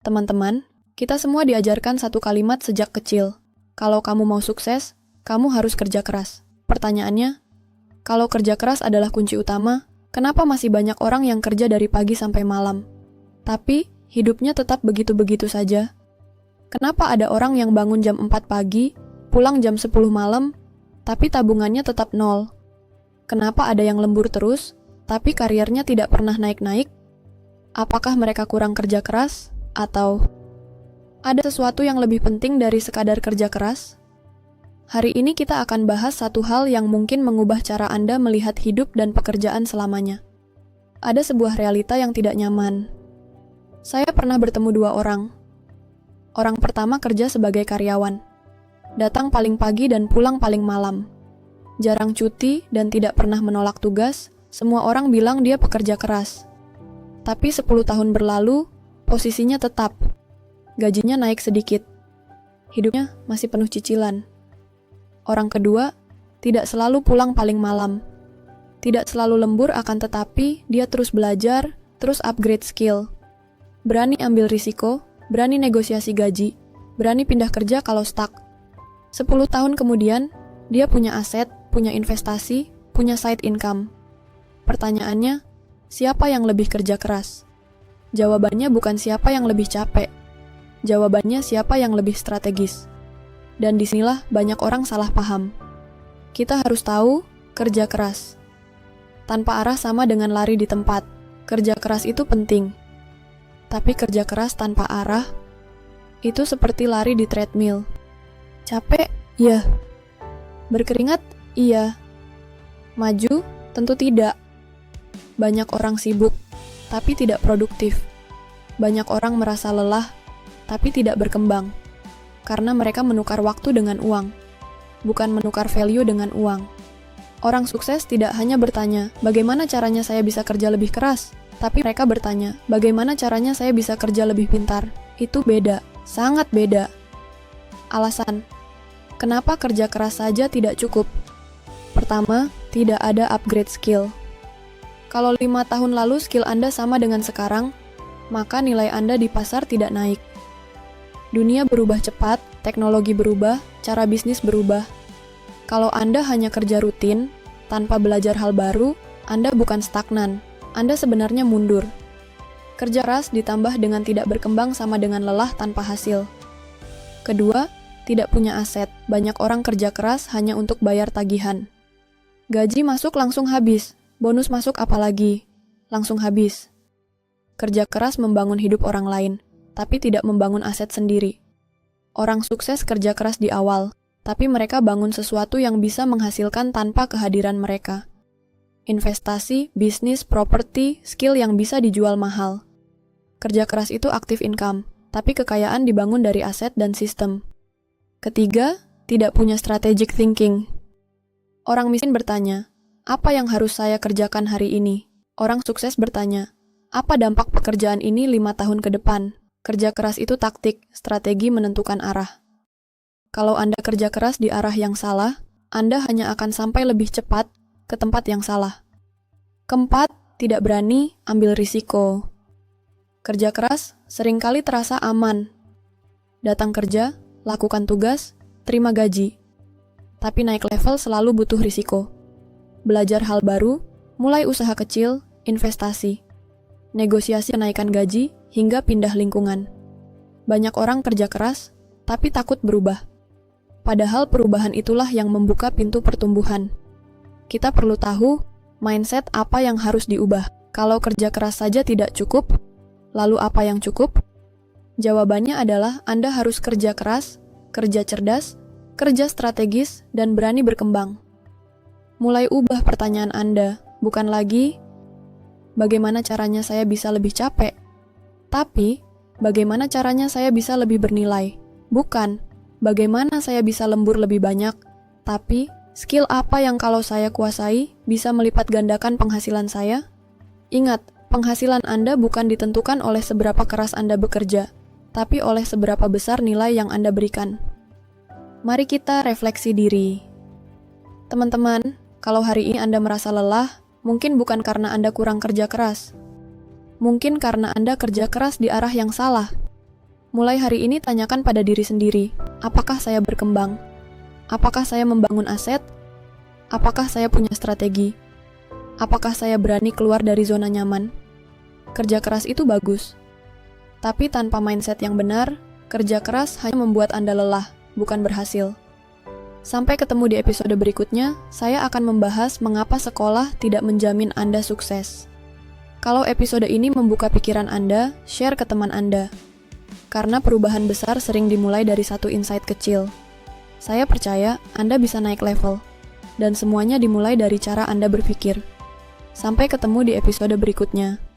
Teman-teman, kita semua diajarkan satu kalimat sejak kecil. Kalau kamu mau sukses, kamu harus kerja keras. Pertanyaannya, kalau kerja keras adalah kunci utama, kenapa masih banyak orang yang kerja dari pagi sampai malam? Tapi, hidupnya tetap begitu-begitu saja. Kenapa ada orang yang bangun jam 4 pagi, pulang jam 10 malam, tapi tabungannya tetap nol? Kenapa ada yang lembur terus, tapi karirnya tidak pernah naik-naik? Apakah mereka kurang kerja keras? Atau ada sesuatu yang lebih penting dari sekadar kerja keras? Hari ini kita akan bahas satu hal yang mungkin mengubah cara Anda melihat hidup dan pekerjaan selamanya. Ada sebuah realita yang tidak nyaman. Saya pernah bertemu dua orang. Orang pertama kerja sebagai karyawan. Datang paling pagi dan pulang paling malam. Jarang cuti dan tidak pernah menolak tugas, semua orang bilang dia pekerja keras. Tapi 10 tahun berlalu, posisinya tetap. Gajinya naik sedikit. Hidupnya masih penuh cicilan. Orang kedua, tidak selalu pulang paling malam. Tidak selalu lembur akan tetapi dia terus belajar, terus upgrade skill. Berani ambil risiko, berani negosiasi gaji, berani pindah kerja kalau stuck. 10 tahun kemudian, dia punya aset, punya investasi, punya side income. Pertanyaannya, siapa yang lebih kerja keras? Jawabannya bukan siapa yang lebih capek. Jawabannya siapa yang lebih strategis. Dan disinilah banyak orang salah paham. Kita harus tahu, kerja keras tanpa arah sama dengan lari di tempat. Kerja keras itu penting. Tapi kerja keras tanpa arah, itu seperti lari di treadmill. Capek? Iya. Berkeringat? Iya. Maju? Tentu tidak. Banyak orang sibuk, tapi tidak produktif. Banyak orang merasa lelah, tapi tidak berkembang. Karena mereka menukar waktu dengan uang, bukan menukar value dengan uang. Orang sukses tidak hanya bertanya, bagaimana caranya saya bisa kerja lebih keras? Tapi mereka bertanya, bagaimana caranya saya bisa kerja lebih pintar? Itu beda, sangat beda. Alasan, kenapa kerja keras saja tidak cukup? Pertama, tidak ada upgrade skill. Kalau 5 tahun lalu skill Anda sama dengan sekarang, maka nilai Anda di pasar tidak naik. Dunia berubah cepat, teknologi berubah, cara bisnis berubah. Kalau Anda hanya kerja rutin, tanpa belajar hal baru, Anda bukan stagnan, Anda sebenarnya mundur. Kerja keras ditambah dengan tidak berkembang sama dengan lelah tanpa hasil. Kedua, tidak punya aset. Banyak orang kerja keras hanya untuk bayar tagihan. Gaji masuk langsung habis, bonus masuk apalagi, langsung habis. Kerja keras membangun hidup orang lain, tapi tidak membangun aset sendiri. Orang sukses kerja keras di awal, tapi mereka bangun sesuatu yang bisa menghasilkan tanpa kehadiran mereka. Investasi, bisnis, properti, skill yang bisa dijual mahal. Kerja keras itu active income, tapi kekayaan dibangun dari aset dan sistem. Ketiga, tidak punya strategic thinking. Orang miskin bertanya, apa yang harus saya kerjakan hari ini? Orang sukses bertanya, apa dampak pekerjaan ini 5 tahun ke depan? Kerja keras itu taktik, strategi menentukan arah. Kalau Anda kerja keras di arah yang salah, Anda hanya akan sampai lebih cepat ke tempat yang salah. Keempat, tidak berani ambil risiko. Kerja keras seringkali terasa aman. Datang kerja, lakukan tugas, terima gaji. Tapi naik level selalu butuh risiko. Belajar hal baru, mulai usaha kecil, investasi. Negosiasi kenaikan gaji, hingga pindah lingkungan. Banyak orang kerja keras, tapi takut berubah. Padahal perubahan itulah yang membuka pintu pertumbuhan. Kita perlu tahu, mindset apa yang harus diubah. Kalau kerja keras saja tidak cukup, lalu apa yang cukup? Jawabannya adalah Anda harus kerja keras, kerja cerdas, kerja strategis, dan berani berkembang. Mulai ubah pertanyaan Anda, bukan lagi, bagaimana caranya saya bisa lebih capek? Tapi, bagaimana caranya saya bisa lebih bernilai? Bukan, bagaimana saya bisa lembur lebih banyak? Tapi, skill apa yang kalau saya kuasai bisa melipat gandakan penghasilan saya? Ingat, penghasilan Anda bukan ditentukan oleh seberapa keras Anda bekerja, tapi oleh seberapa besar nilai yang Anda berikan. Mari kita refleksi diri. Teman-teman, kalau hari ini Anda merasa lelah, mungkin bukan karena Anda kurang kerja keras. Mungkin karena Anda kerja keras di arah yang salah. Mulai hari ini tanyakan pada diri sendiri, apakah saya berkembang? Apakah saya membangun aset? Apakah saya punya strategi? Apakah saya berani keluar dari zona nyaman? Kerja keras itu bagus. Tapi tanpa mindset yang benar, kerja keras hanya membuat Anda lelah, bukan berhasil. Sampai ketemu di episode berikutnya, saya akan membahas mengapa sekolah tidak menjamin Anda sukses. Kalau episode ini membuka pikiran Anda, share ke teman Anda. Karena perubahan besar sering dimulai dari satu insight kecil. Saya percaya Anda bisa naik level, dan semuanya dimulai dari cara Anda berpikir. Sampai ketemu di episode berikutnya.